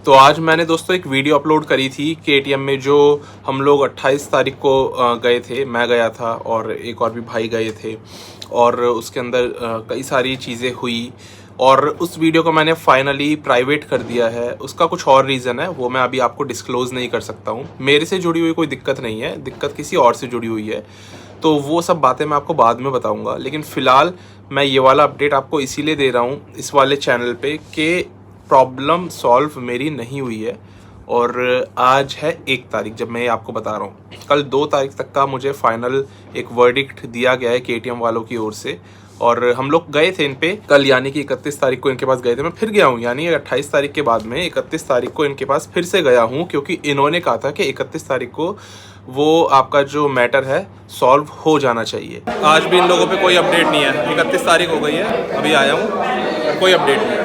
तो आज मैंने दोस्तों एक वीडियो अपलोड करी थी KTM में, जो हम लोग 28 तारीख को गए थे। मैं गया था और एक और भी भाई गए थे, और उसके अंदर कई सारी चीज़ें हुई और उस वीडियो को मैंने फाइनली प्राइवेट कर दिया है। उसका कुछ और रीज़न है, वो मैं अभी आपको डिस्क्लोज़ नहीं कर सकता हूँ। मेरे से जुड़ी हुई कोई दिक्कत नहीं है, दिक्कत किसी और से जुड़ी हुई है, तो वो सब बातें मैं आपको बाद में बताऊँगा। लेकिन फ़िलहाल मैं ये वाला अपडेट आपको इसीलिए दे रहा हूँ इस वाले चैनल पे कि प्रॉब्लम सॉल्व मेरी नहीं हुई है। और आज है 1 तारीख जब मैं ये आपको बता रहा हूँ। कल 2 तारीख तक का मुझे फाइनल एक वर्डिक्ट दिया गया है KTM वालों की ओर से, और हम लोग गए थे इन पे कल, यानी कि 31 तारीख को इनके पास गए थे। मैं फिर गया हूँ, यानी 28 तारीख के बाद में 31 तारीख को इनके पास फिर से गया हूँ, क्योंकि इन्होंने कहा था कि 31 तारीख को वो आपका जो मैटर है सॉल्व हो जाना चाहिए। आज भी इन लोगों पे कोई अपडेट नहीं है। 31 तारीख हो गई है, अभी आया हूँ, कोई अपडेट नहीं है,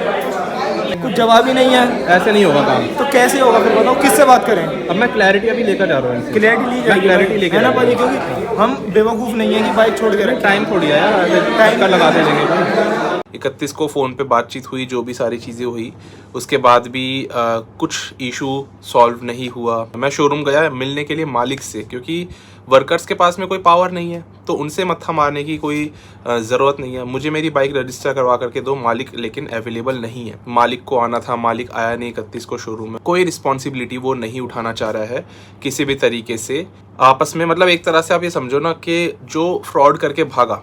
कुछ जवाब ही नहीं है। ऐसे नहीं होगा काम। तो कैसे होगा फिर बताओ, किससे बात करें? अब मैं क्लैरिटी अभी लेकर जा रहा हूँ, क्लैरिटी ली जाएगी, क्लैरिटी लेकर है ना भाई, क्योंकि हम बेवकूफ़ नहीं है कि बाइक छोड़ के रखें। टाइम थोड़ी है यार, टाइम का लगा दे देंगे। 31 को फ़ोन पे बातचीत हुई, जो भी सारी चीज़ें हुई, उसके बाद भी कुछ इशू सॉल्व नहीं हुआ। मैं शोरूम गया मिलने के लिए मालिक से, क्योंकि वर्कर्स के पास में कोई पावर नहीं है, तो उनसे मत्था मारने की कोई ज़रूरत नहीं है। मुझे मेरी बाइक रजिस्टर करवा करके दो, मालिक लेकिन अवेलेबल नहीं है। मालिक को आना था, मालिक आया नहीं 31 को शोरूम में। कोई रिस्पॉन्सिबिलिटी वो नहीं उठाना चाह रहा है किसी भी तरीके से। आपस में मतलब एक तरह से आप ये समझो ना कि जो फ्रॉड करके भागा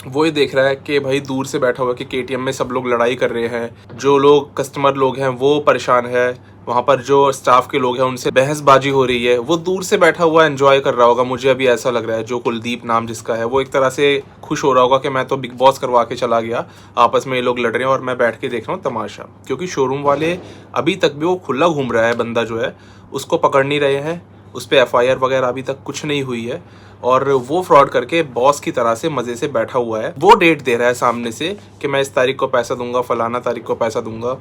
वो ये देख रहा है कि भाई दूर से बैठा हुआ कि KTM में सब लोग लड़ाई कर रहे हैं, जो लोग कस्टमर लोग हैं वो परेशान है, वहाँ पर जो स्टाफ के लोग हैं उनसे बहसबाजी हो रही है। वो दूर से बैठा हुआ एंजॉय कर रहा होगा, मुझे अभी ऐसा लग रहा है। जो कुलदीप नाम जिसका है, वो एक तरह से खुश हो रहा होगा कि मैं तो बिग बॉस करवा के चला गया, आपस में ये लोग लड़ रहे हैं और मैं बैठ के देख रहा हूँ तमाशा। क्योंकि शोरूम वाले अभी तक भी वो खुला घूम रहा है, बंदा जो है उसको पकड़ नहीं रहे हैं, उस पर FIR वगैरह अभी तक कुछ नहीं हुई है, और वो फ्रॉड करके बॉस की तरह से मज़े से बैठा हुआ है। वो डेट दे रहा है सामने से कि मैं इस तारीख को पैसा दूंगा, फलाना तारीख को पैसा दूंगा,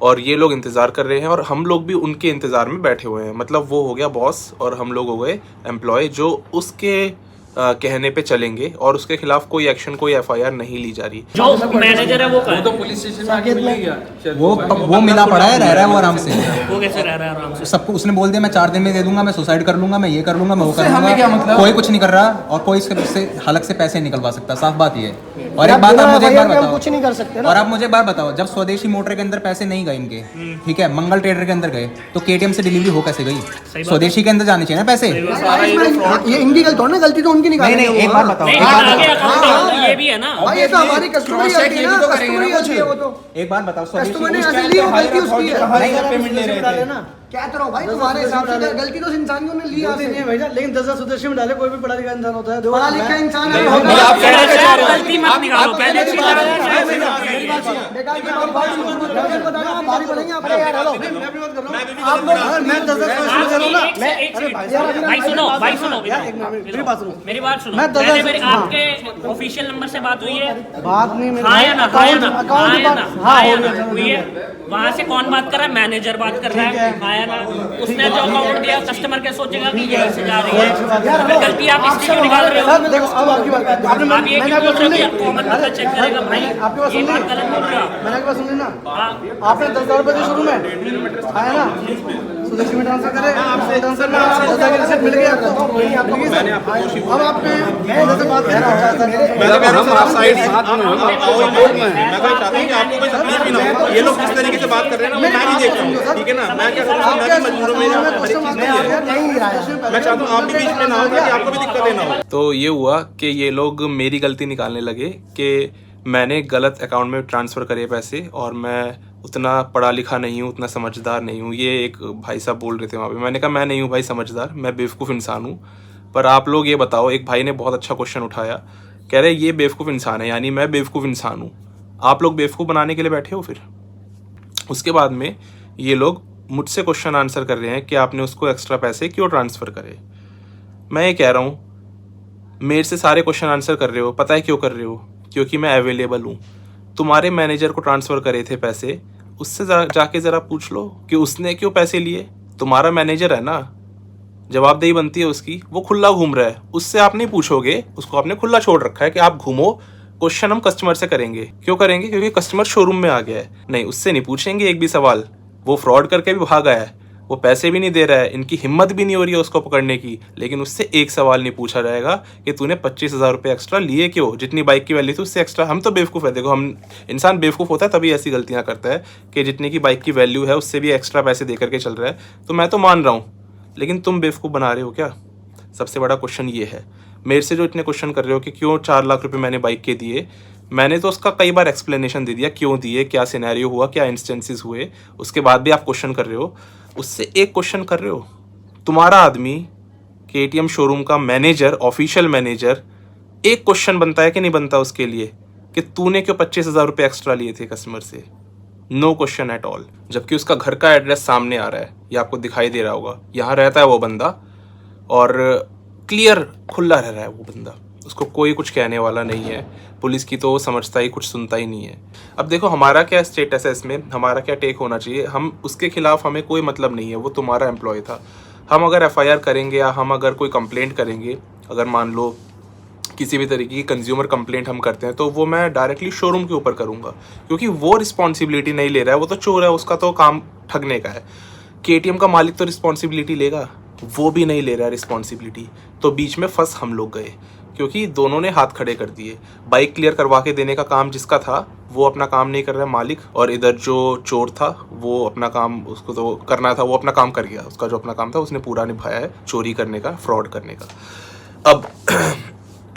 और ये लोग इंतज़ार कर रहे हैं और हम लोग भी उनके इंतज़ार में बैठे हुए हैं। मतलब वो हो गया बॉस और हम लोग हो गए एम्प्लॉय, जो उसके कहने पे चलेंगे, और उसके खिलाफ कोई एक्शन, कोई FIR नहीं ली जा रही। जो मैनेजर है वो तो पुलिस स्टेशन में आके मिल गया। वो मिला पड़ा है, रह रहा है वो आराम से। वो कैसे रह रहा है आराम से? सबको उसने बोल दिया मैं 4 दिन में दे दूंगा, मैं सुसाइड कर लूंगा, मैं ये कर लूंगा, मैं वो कर लूंगा। क्या मतलब? कोई कुछ नहीं कर रहा और कोई इससे हलक से पैसे निकलवा सकता, साफ बात ये। और एक बात आप मुझे एक बार बताओ, कुछ नहीं कर सकते ना। और आप मुझे एक बार बताओ, जब स्वदेशी मोटर के अंदर पैसे नहीं गए इनके, ठीक है, मंगल ट्रेडर के अंदर गए, तो KTM से डिलीवरी हो कैसे गई? स्वदेशी के अंदर जाने चाहिए ना पैसे। ये इनकी गलती थोड़ा ना, गलती तो उनकी निकाल। नहीं, एक बार बताओ, ये भी है ना भाई, ये तो हमारी कस्टमर ही है ना, कस्टमर ही है वो तो। एक बार बताओ, कस्टमर ने ऐसे ली, वो गलती उसकी है। पेमेंट ले रहे थे क्या करो भाई, तुम्हारे हिसाब से गलती तो इंसानियों ने ली है भैया। लेकिन 10,000 स्वदेशी में डाले, कोई भी पढ़ा लिखा इंसान होता है, पढ़ा लिखा इंसान है। आप गलती मत निकालो, पहले मेरी बात सुनो, बेकार की बात सुनो, बताना आप भारी पड़ेंगे आप यार। हेलो, मैं भी बात कर रहा हूं, आप लोग अगर मैं 10,000 दे रहा हूं ना, मैं अरे भाई सुनो मेरी बात सुनो। मैंने मेरे आपके ऑफिशियल नंबर से बात हुई है? बात नहीं, हाँ या ना, हाँ या ना, हाँ या ना, हाँ या ना हुई है? वहाँ से कौन बात कर रहा है? मैनेजर बात कर रहा है, हाँ या ना? उसने जो अमाउंट दिया, कस्टमर क्या सोचेगा कि यहीं से जा रही है? गलती आप इसकी क्यों निकाल रहे हो? देखो अब आपकी बात, आप ये क्यों बोल रहे हो कि कॉमन बंदा चेक करेगा? भाई ये बात गलत बोल रहे हो आप। मैंने आपकी बात सुनी ना, हाँ, आपने 10,000 रुपए दिए शुरू में, है ना? स्वदेशी में ट्रांसफर करे, आपसे ट्रांसफर में 10,000 की रसीद मिल गई आपको। मैंने आपको अब आपने मैं जैसे बात कर रहा हूँ, आप साइड साथ में हो, मैं तो चाहता हूँ कि आपको कोई तकलीफ ही ना हो। ये लोग जिस तरीके से बात कर रहे हैं ना, मैं नहीं देख रहा हूँ, ठीक है ना? मैं क्या समझ मैं भी मजबूर हूँ, मेरे यहाँ हर एक चीज़ नहीं है। मैं चाहता हूँ आप भी बीच में ना हो, ताकि आपको भी दिक्कतें ना हो। तो ये हुआ कि ये लोग मेरी गलती निकालने लगे कि मैंने गलत अकाउंट में ट्रांसफ़र करे पैसे, और मैं उतना पढ़ा लिखा नहीं हूँ, उतना समझदार नहीं हूँ। ये एक भाई साहब बोल रहे थे वहाँ पे। मैंने कहा मैं नहीं हूँ भाई समझदार, मैं बेवकूफ़ इंसान हूँ। पर आप लोग ये बताओ, एक भाई ने बहुत अच्छा क्वेश्चन उठाया, कह रहे ये बेवकूफ़ इंसान है, यानी मैं बेवकूफ़ इंसान हूँ। आप लोग बेवकूफ़ बनाने के लिए बैठे हो फिर? उसके बाद में ये लोग मुझसे क्वेश्चन आंसर कर रहे हैं कि आपने उसको एक्स्ट्रा पैसे क्यों ट्रांसफ़र करे। मैं ये कह रहा हूँ, मेरे से सारे क्वेश्चन आंसर कर रहे हो, पता है क्यों कर रहे हो? क्योंकि मैं अवेलेबल हूँ। तुम्हारे मैनेजर को ट्रांसफ़र करे थे पैसे, उससे जाके ज़रा पूछ लो कि उसने क्यों पैसे लिए। तुम्हारा मैनेजर है ना, जवाबदेही बनती है उसकी, वो खुला घूम रहा है, उससे आप नहीं पूछोगे, उसको आपने खुला छोड़ रखा है कि आप घूमो, क्वेश्चन हम कस्टमर से करेंगे। क्यों करेंगे? क्योंकि कस्टमर शोरूम में आ गया है। नहीं, उससे नहीं पूछेंगे एक भी सवाल, वो फ्रॉड करके भी भागा है, वो पैसे भी नहीं दे रहा है, इनकी हिम्मत भी नहीं हो रही है उसको पकड़ने की, लेकिन उससे एक सवाल नहीं पूछा जाएगा कि तूने 25,000 रुपये एक्स्ट्रा लिए क्यों, जितनी बाइक की वैल्यू थी उससे एक्स्ट्रा। हम तो बेवकूफ़ है, देखो हम इंसान बेवकूफ़ होता है तभी ऐसी गलतियां करता है कि जितनी की बाइक की वैल्यू है उससे भी एक्स्ट्रा पैसे दे करके चल रहा है। तो मैं तो मान रहा हूँ, लेकिन तुम बेवकूफ़ बना रहे हो क्या? सबसे बड़ा क्वेश्चन ये है। मेरे से जो इतने क्वेश्चन कर रहे हो कि क्यों 4 लाख रुपए मैंने बाइक के दिए, मैंने तो उसका कई बार एक्सप्लेनेशन दे दिया क्यों दिए, क्या सिनेरियो हुआ, क्या इंस्टेंसेस हुए, उसके बाद भी आप क्वेश्चन कर रहे हो। उससे एक क्वेश्चन कर रहे हो, तुम्हारा आदमी KTM शोरूम का मैनेजर, ऑफिशियल मैनेजर, एक क्वेश्चन बनता है कि नहीं बनता उसके लिए कि तूने क्यों 25,000 रुपये एक्स्ट्रा लिए थे कस्टमर से? No question at all. जबकि उसका घर का एड्रेस सामने आ रहा है, ये आपको दिखाई दे रहा होगा, यहाँ रहता है वो बंदा और क्लियर खुला रह रहा है वो बंदा, उसको कोई कुछ कहने वाला नहीं है। पुलिस की तो वो समझता ही कुछ सुनता ही नहीं है। अब देखो हमारा क्या स्टेटस है इसमें, हमारा क्या टेक होना चाहिए। हम उसके खिलाफ, हमें कोई मतलब नहीं है, वो तुम्हारा एम्प्लॉय था। हम अगर FIR करेंगे या हम अगर कोई कंप्लेंट करेंगे, अगर मान लो किसी भी तरीके की कंज्यूमर कंप्लेंट हम करते हैं, तो वो मैं डायरेक्टली शोरूम के ऊपर करूँगा, क्योंकि वो रिस्पॉन्सिबिलिटी नहीं ले रहा है, वो तो चोर है, उसका तो काम ठगने का है। KTM का मालिक तो रिस्पॉन्सिबिलिटी लेगा, वो भी नहीं ले रहा है रिस्पॉन्सिबिलिटी। तो बीच में फंस हम लोग गए, क्योंकि दोनों ने हाथ खड़े कर दिए। बाइक क्लियर करवा के देने का काम जिसका था वो अपना काम नहीं कर रहा है मालिक, और इधर जो चोर था वो अपना काम, उसको तो करना था, वो अपना काम कर गया। उसका जो अपना काम था उसने पूरा निभाया है, चोरी करने का, फ्रॉड करने का। अब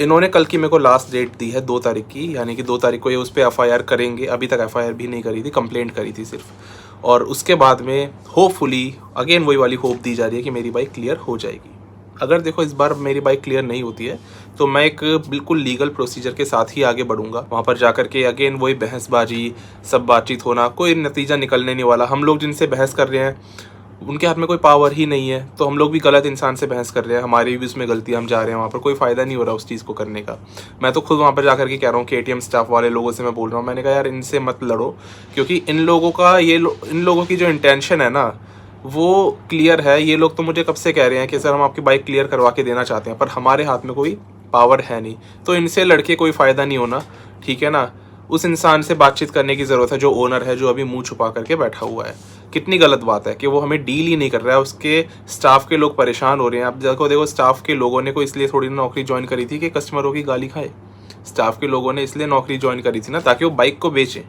इन्होंने कल की मेरे को लास्ट डेट दी है 2 तारीख की, यानी कि 2 तारीख को ये उस पर FIR करेंगे। अभी तक FIR भी नहीं करी थी, कंप्लेंट करी थी सिर्फ। और उसके बाद में होपफुली अगेन वही वाली होप दी जा रही है कि मेरी बाइक क्लियर हो जाएगी। अगर देखो इस बार मेरी बाइक क्लियर नहीं होती है तो मैं एक बिल्कुल लीगल प्रोसीजर के साथ ही आगे बढ़ूंगा। वहाँ पर जाकर के अगेन वही बहसबाजी, सब बातचीत होना, कोई नतीजा निकलने नहीं वाला। हम लोग जिनसे बहस कर रहे हैं उनके हाथ में कोई पावर ही नहीं है, तो हम लोग भी गलत इंसान से बहस कर रहे हैं, हमारी भी उसमें गलती, हम जा रहे हैं वहाँ पर, कोई फ़ायदा नहीं हो रहा उस चीज़ को करने का। मैं तो खुद वहाँ पर जाकर के कह रहा हूँ, KTM स्टाफ वाले लोगों से मैं बोल रहा हूँ, मैंने कहा यार इनसे मत लड़ो, क्योंकि इन लोगों का इन लोगों की जो इंटेंशन है ना वो क्लियर है। ये लोग तो मुझे कब से कह रहे हैं कि सर हम आपकी बाइक क्लियर करवा के देना चाहते हैं, पर हमारे हाथ में कोई पावर है नहीं, तो इनसे लड़के कोई फ़ायदा नहीं होना, ठीक है ना। उस इंसान से बातचीत करने की ज़रूरत है जो ओनर है, जो अभी मुंह छुपा करके बैठा हुआ है। कितनी गलत बात है कि वो हमें डील ही नहीं कर रहा है, उसके स्टाफ के लोग परेशान हो रहे हैं। अब देखो स्टाफ के लोगों ने कोई इसलिए थोड़ी नौकरी ज्वाइन करी थी कि कस्टमरों की गाली खाए। स्टाफ के लोगों ने इसलिए नौकरी ज्वाइन करी थी ना ताकि वो बाइक को बेचें।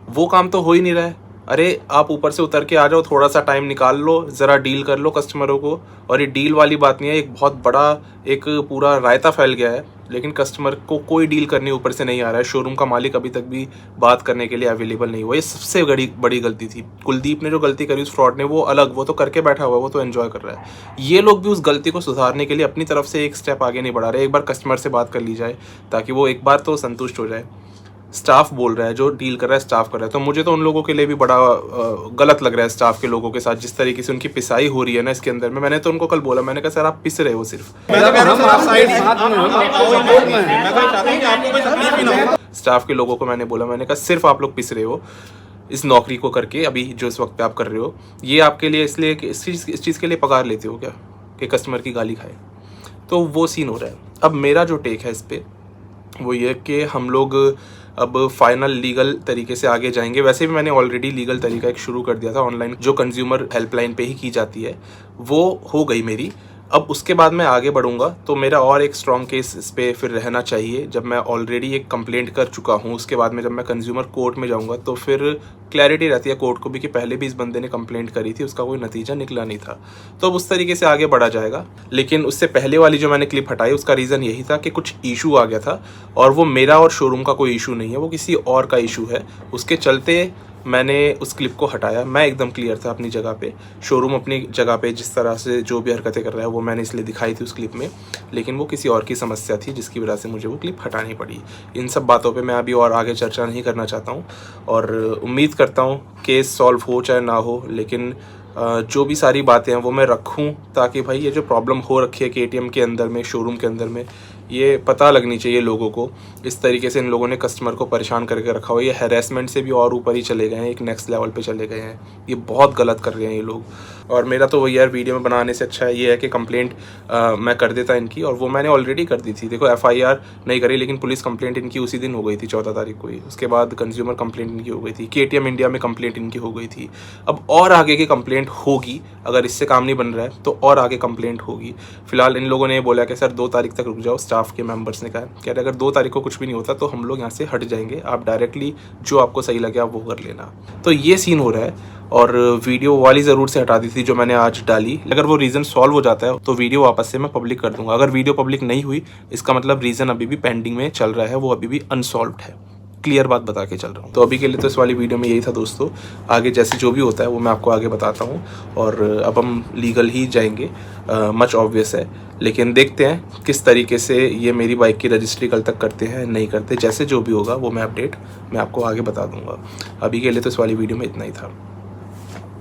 वो काम तो हो ही नहीं रहा है। अरे आप ऊपर से उतर के आ जाओ, थोड़ा सा टाइम निकाल लो, ज़रा डील कर लो कस्टमरों को। और ये डील वाली बात नहीं है, एक बहुत बड़ा एक पूरा रायता फैल गया है, लेकिन कस्टमर को कोई डील करने ऊपर से नहीं आ रहा है। शोरूम का मालिक अभी तक भी बात करने के लिए अवेलेबल नहीं हुआ। ये सबसे बड़ी गलती थी। कुलदीप ने जो गलती करी उस फ्रॉड ने, वो अलग, वो तो करके बैठा हुआ है, वो तो एंजॉय कर रहा है। ये लोग भी उस गलती को सुधारने के लिए अपनी तरफ से एक स्टेप आगे नहीं बढ़ा रहे। एक बार कस्टमर से बात कर ली जाए ताकि वो एक बार तो संतुष्ट हो जाए। स्टाफ बोल रहा है, जो डील कर रहा है स्टाफ कर रहा है, तो मुझे तो उन लोगों के लिए भी बड़ा गलत लग रहा है। स्टाफ के लोगों के साथ जिस तरीके से उनकी पिसाई हो रही है ना इसके अंदर में, मैंने तो उनको कल बोला, मैंने कहा सर आप पिस रहे हो सिर्फ। स्टाफ के लोगों को मैंने बोला, मैंने कहा सिर्फ आप लोग पिस रहे हो इस नौकरी को करके, अभी जो इस वक्त पे आप कर रहे हो। ये आपके लिए इसलिए कि इस चीज़ के लिए पगार लेते हो क्या कि कस्टमर की गाली खाए? तो वो सीन हो रहा है। अब मेरा जो टेक है इस पर वो ये कि हम लोग अब फाइनल लीगल तरीके से आगे जाएंगे। वैसे भी मैंने ऑलरेडी लीगल तरीका एक शुरू कर दिया था, ऑनलाइन जो कंज्यूमर हेल्पलाइन पे ही की जाती है, वो हो गई मेरी। अब उसके बाद मैं आगे बढ़ूंगा तो मेरा और एक स्ट्रॉन्ग केस इस पर फिर रहना चाहिए। जब मैं ऑलरेडी एक कंप्लेंट कर चुका हूँ, उसके बाद में जब मैं कंज्यूमर कोर्ट में जाऊँगा तो फिर क्लैरिटी रहती है कोर्ट को भी कि पहले भी इस बंदे ने कंप्लेंट करी थी, उसका कोई नतीजा निकला नहीं था। तो अब उस तरीके से आगे बढ़ा जाएगा। लेकिन उससे पहले वाली जो मैंने क्लिप हटाई उसका रीज़न यही था कि कुछ इशू आ गया था, और वो मेरा और शोरूम का कोई इशू नहीं है, वो किसी और का इशू है। उसके चलते मैंने उस क्लिप को हटाया। मैं एकदम क्लियर था अपनी जगह पे, शोरूम अपनी जगह पे जिस तरह से जो भी हरकतें कर रहा है वो मैंने इसलिए दिखाई थी उस क्लिप में, लेकिन वो किसी और की समस्या थी जिसकी वजह से मुझे वो क्लिप हटानी पड़ी। इन सब बातों पे मैं अभी और आगे चर्चा नहीं करना चाहता हूँ, और उम्मीद करता हूँ केस सॉल्व हो चाहे ना हो, लेकिन जो भी सारी बातें हैं वो मैं रखूँ ताकि भाई ये जो प्रॉब्लम हो रखी है KTM के अंदर में, शोरूम के अंदर में, ये पता लगनी चाहिए लोगों को। इस तरीके से इन लोगों ने कस्टमर को परेशान करके रखा हुआ है। ये हैरेसमेंट से भी और ऊपर ही चले गए हैं, एक नेक्स्ट लेवल पे चले गए हैं। ये बहुत गलत कर रहे हैं ये लोग। और मेरा तो वही यार वीडियो में बनाने से अच्छा ये है कि कंप्लेंट मैं कर देता इनकी, और वो मैंने ऑलरेडी कर दी थी। देखो FIR नहीं करी, लेकिन पुलिस कंप्लेंट इनकी उसी दिन हो गई थी 14 तारीख को ही। उसके बाद कंज्यूमर कंप्लेंट इनकी हो गई थी, KTM इंडिया में कंप्लेंट इनकी हो गई थी। अब और आगे की कंप्लेंट होगी, अगर इससे काम नहीं बन रहा है तो और आगे कंप्लेंट होगी। फिलहाल इन लोगों ने बोला कि सर 2 तारीख तक रुक जाओ, स्टाफ के मेंबर्स ने कहा। कह रहे अगर 2 तारीख को कुछ भी नहीं होता तो हम लोग यहाँ से हट जाएंगे, आप डायरेक्टली जो आपको सही लगे आप वो कर लेना। तो ये सीन हो रहा है, और वीडियो वाली ज़रूर से हटा दी थी जो मैंने आज डाली। अगर वो रीज़न सॉल्व हो जाता है तो वीडियो वापस से मैं पब्लिक कर दूंगा। अगर वीडियो पब्लिक नहीं हुई इसका मतलब रीज़न अभी भी पेंडिंग में चल रहा है, वो अभी भी अनसॉल्व्ड है। क्लियर बात बता के चल रहा हूँ। तो अभी के लिए तो इस वाली वीडियो में यही था दोस्तों। आगे जैसे जो भी होता है वो मैं आपको आगे बताता हूँ, और अब हम लीगल ही जाएंगे, मच ऑब्वियस है। लेकिन देखते हैं किस तरीके से ये मेरी बाइक की रजिस्ट्री कल तक करते हैं नहीं करते। जैसे जो भी होगा वो मैं अपडेट मैं आपको आगे बता दूंगा। अभी के लिए तो इस वाली वीडियो में इतना ही था।